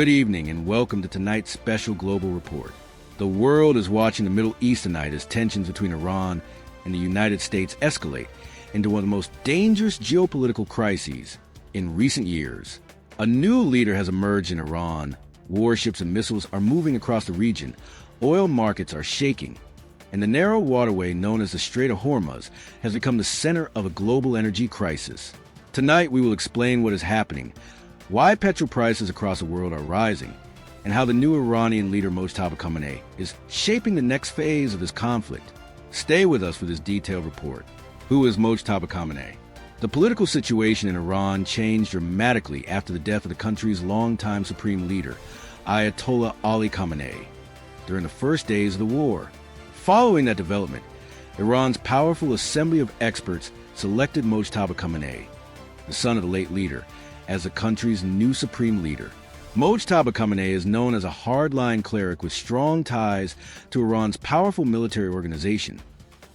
Good evening and welcome to tonight's special global report. The world is watching the Middle East tonight as tensions between Iran and the United States escalate into one of the most dangerous geopolitical crises in recent years. A new leader has emerged in Iran. Warships and missiles are moving across the region. Oil markets are shaking. And the narrow waterway known as the Strait of Hormuz has become the center of a global energy crisis. Tonight we will explain what is happening, why petrol prices across the world are rising, and how the new Iranian leader Mojtaba Khamenei is shaping the next phase of this conflict. Stay with us for this detailed report. Who is Mojtaba Khamenei? The political situation in Iran changed dramatically after the death of the country's longtime supreme leader, Ayatollah Ali Khamenei, during the first days of the war. Following that development, Iran's powerful assembly of experts selected Mojtaba Khamenei, the son of the late leader, as the country's new supreme leader. Mojtaba Khamenei is known as a hardline cleric with strong ties to Iran's powerful military organization,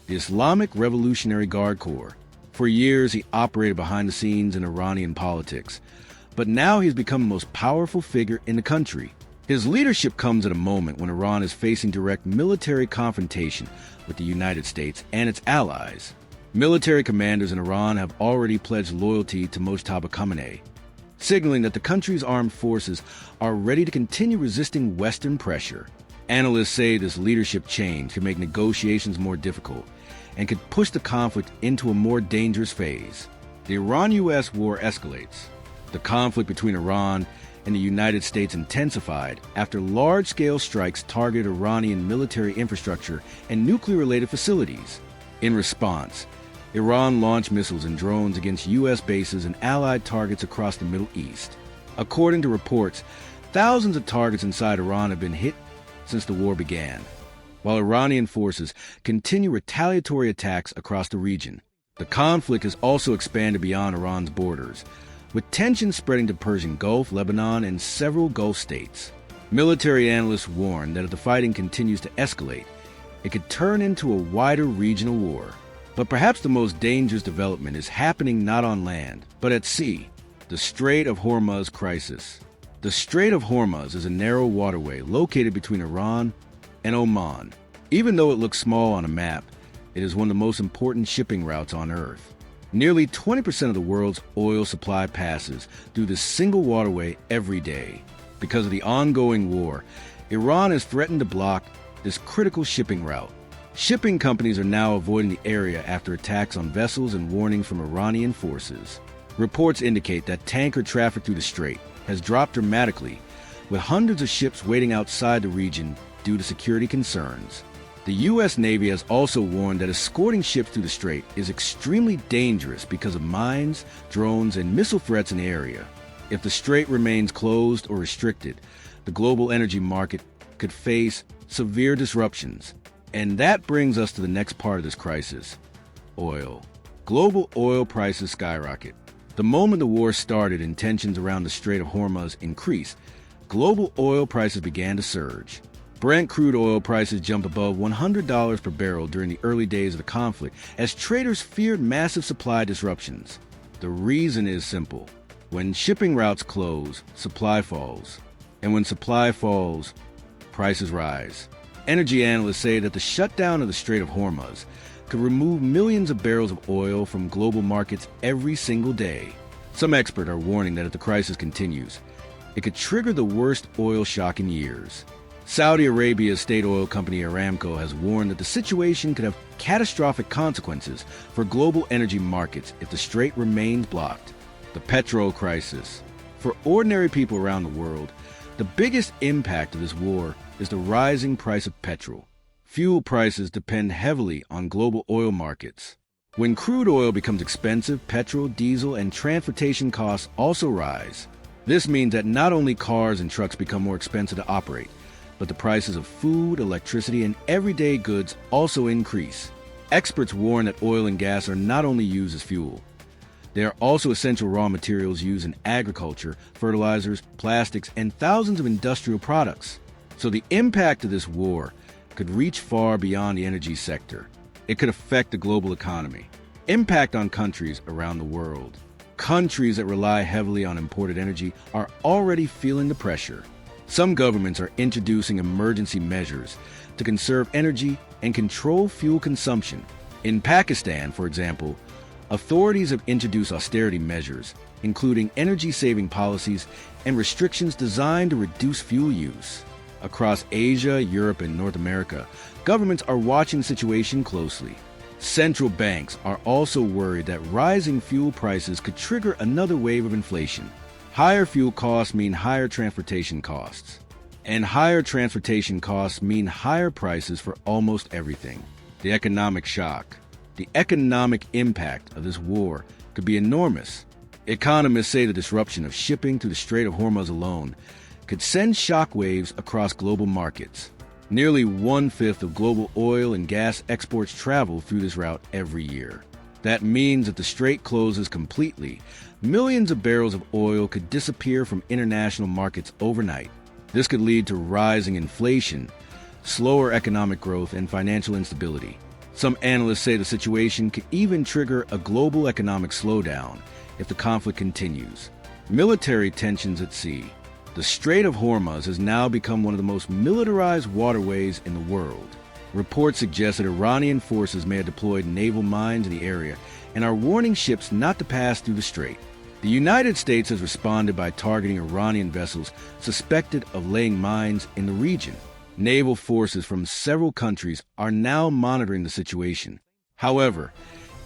the Islamic Revolutionary Guard Corps. For years, he operated behind the scenes in Iranian politics, but now he has become the most powerful figure in the country. His leadership comes at a moment when Iran is facing direct military confrontation with the United States and its allies. Military commanders in Iran have already pledged loyalty to Mojtaba Khamenei, signaling that the country's armed forces are ready to continue resisting Western pressure. Analysts say this leadership change could make negotiations more difficult and could push the conflict into a more dangerous phase. The Iran-US war escalates. The conflict between Iran and the United States intensified after large-scale strikes targeted Iranian military infrastructure and nuclear-related facilities. In response, Iran launched missiles and drones against U.S. bases and allied targets across the Middle East. According to reports, thousands of targets inside Iran have been hit since the war began, while Iranian forces continue retaliatory attacks across the region. The conflict has also expanded beyond Iran's borders, with tensions spreading to Persian Gulf, Lebanon, and several Gulf states. Military analysts warn that if the fighting continues to escalate, it could turn into a wider regional war. But perhaps the most dangerous development is happening not on land, but at sea. The Strait of Hormuz crisis. The Strait of Hormuz is a narrow waterway located between Iran and Oman. Even though it looks small on a map, it is one of the most important shipping routes on Earth. Nearly 20% of the world's oil supply passes through this single waterway every day. Because of the ongoing war, Iran has threatened to block this critical shipping route. Shipping companies are now avoiding the area after attacks on vessels and warnings from Iranian forces. Reports indicate that tanker traffic through the strait has dropped dramatically, with hundreds of ships waiting outside the region due to security concerns. The U.S. Navy has also warned that escorting ships through the strait is extremely dangerous because of mines, drones, and missile threats in the area. If the strait remains closed or restricted, the global energy market could face severe disruptions. And that brings us to the next part of this crisis: oil. Global oil prices skyrocket. The moment the war started and tensions around the Strait of Hormuz increased, global oil prices began to surge. Brent crude oil prices jumped above $100 per barrel during the early days of the conflict as traders feared massive supply disruptions. The reason is simple. When shipping routes close, supply falls. And when supply falls, prices rise. Energy analysts say that the shutdown of the Strait of Hormuz could remove millions of barrels of oil from global markets every single day. Some experts are warning that if the crisis continues, it could trigger the worst oil shock in years. Saudi Arabia's state oil company Aramco has warned that the situation could have catastrophic consequences for global energy markets if the strait remains blocked. The petrol crisis. For ordinary people around the world, the biggest impact of this war is the rising price of petrol. Fuel prices depend heavily on global oil markets. When crude oil becomes expensive, petrol, diesel, and transportation costs also rise. This means that not only cars and trucks become more expensive to operate, but the prices of food, electricity, and everyday goods also increase. Experts warn that oil and gas are not only used as fuel. They are also essential raw materials used in agriculture, fertilizers, plastics, and thousands of industrial products. So the impact of this war could reach far beyond the energy sector. It could affect the global economy, impact on countries around the world. Countries that rely heavily on imported energy are already feeling the pressure. Some governments are introducing emergency measures to conserve energy and control fuel consumption. In Pakistan, for example, authorities have introduced austerity measures, including energy-saving policies and restrictions designed to reduce fuel use. Across Asia, Europe, and North America, governments are watching the situation closely. Central banks are also worried that rising fuel prices could trigger another wave of inflation. Higher fuel costs mean higher transportation costs. And higher transportation costs mean higher prices for almost everything. The economic shock. The economic impact of this war could be enormous. Economists say the disruption of shipping through the Strait of Hormuz alone could send shockwaves across global markets. Nearly 1/5 of global oil and gas exports travel through this route every year. That means if the strait closes completely, millions of barrels of oil could disappear from international markets overnight. This could lead to rising inflation, slower economic growth, and financial instability. Some analysts say the situation could even trigger a global economic slowdown if the conflict continues. Military tensions at sea. The Strait of Hormuz has now become one of the most militarized waterways in the world. Reports suggest that Iranian forces may have deployed naval mines in the area and are warning ships not to pass through the strait. The United States has responded by targeting Iranian vessels suspected of laying mines in the region. Naval forces from several countries are now monitoring the situation. However,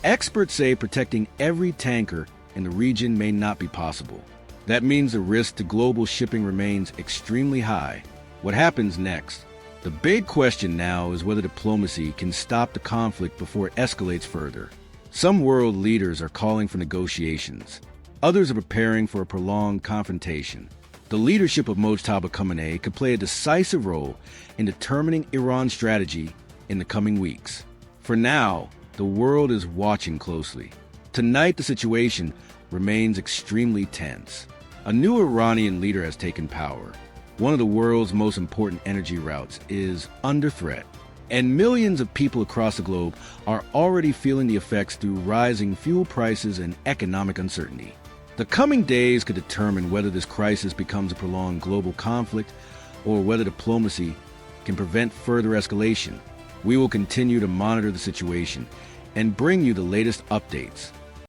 experts say protecting every tanker in the region may not be possible. That means the risk to global shipping remains extremely high. What happens next? The big question now is whether diplomacy can stop the conflict before it escalates further. Some world leaders are calling for negotiations. Others are preparing for a prolonged confrontation. The leadership of Mojtaba Khamenei could play a decisive role in determining Iran's strategy in the coming weeks. For now, the world is watching closely. Tonight, the situation remains extremely tense. A new Iranian leader has taken power. One of the world's most important energy routes is under threat, and millions of people across the globe are already feeling the effects through rising fuel prices and economic uncertainty. The coming days could determine whether this crisis becomes a prolonged global conflict or whether diplomacy can prevent further escalation. We will continue to monitor the situation and bring you the latest updates.